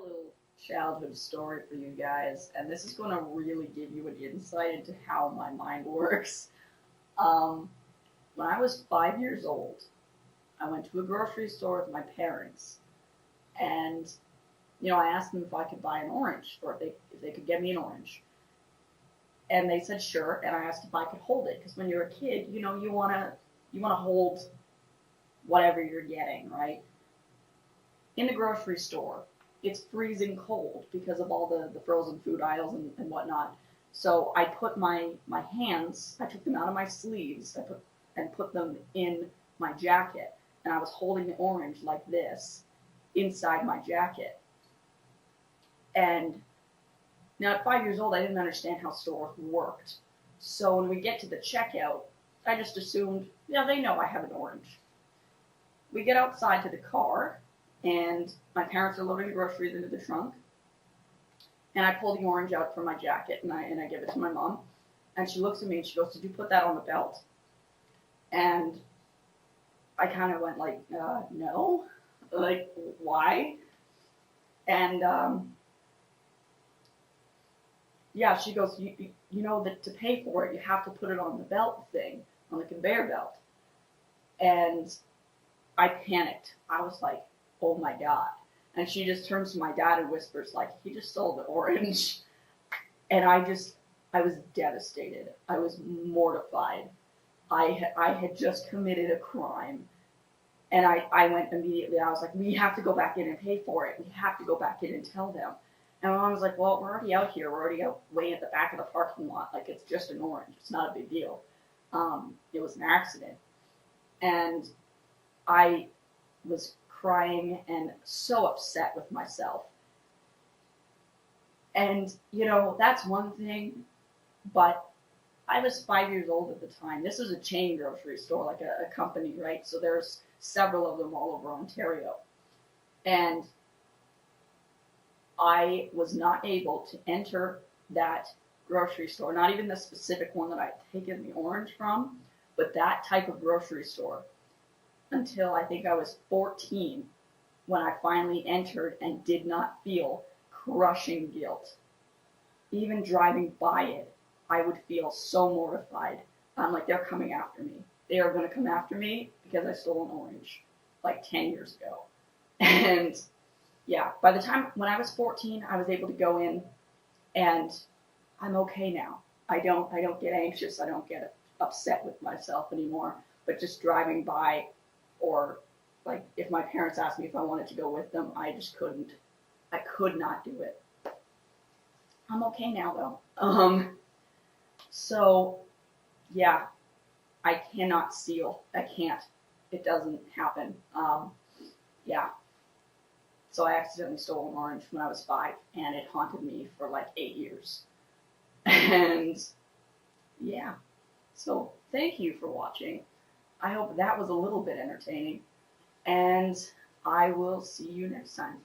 a little childhood story for you guys, and this is going to really give you an insight into how my mind works. Um, when I was 5 years old, I went to a grocery store with my parents, and I asked them if I could buy an orange, or if they could get me an orange, and they said sure. And I asked if I could hold it because when you're a kid, you wanna hold whatever you're getting, right? In the grocery store, it's freezing cold because of all the frozen food aisles and whatnot. So I put my hands, I took them out of my sleeves, and put them in my jacket, and I was holding the orange like this inside my jacket. And now at 5 years old, I didn't understand how stores worked. So when we get to the checkout, I just assumed, yeah, they know I have an orange. We get outside to the car, and my parents are loading the groceries into the trunk, and I pull the orange out from my jacket, and I give it to my mom, and she looks at me and she goes, "Did you put that on the belt?" And I kind of went like, "No, like why?" And yeah, she goes, "You know that to pay for it, you have to put it on the belt thing, on the conveyor belt." And I panicked. I was like, "Oh my God." And she just turns to my dad and whispers, like, "He just stole the orange." And I was devastated. I was mortified. I had just committed a crime. And I went immediately, I was like, "We have to go back in and pay for it. We have to go back in and tell them." And my mom was like, "Well, we're already out here. We're already out way at the back of the parking lot. Like, it's just an orange. It's not a big deal." It was an accident. And I was crying and so upset with myself. And, that's one thing, but I was 5 years old at the time. This was a chain grocery store, like a company, right? So there's several of them all over Ontario. And I was not able to enter that grocery store, not even the specific one that I'd taken the orange from, but that type of grocery store until I think I was 14 when I finally entered and did not feel crushing guilt. Even driving by it, I would feel so mortified. I'm like, they're coming after me. They are going to come after me because I stole an orange like 10 years ago. And yeah, by the time when I was 14, I was able to go in and I'm okay now. I don't get anxious. I don't get upset with myself anymore. But just driving by, or like if my parents asked me if I wanted to go with them, I just couldn't. I could not do it. I'm okay now though. So yeah, I cannot steal. I can't. It doesn't happen. Yeah. So I accidentally stole an orange when I was 5, and it haunted me for like 8 years. And yeah. So thank you for watching. I hope that was a little bit entertaining, and I will see you next time.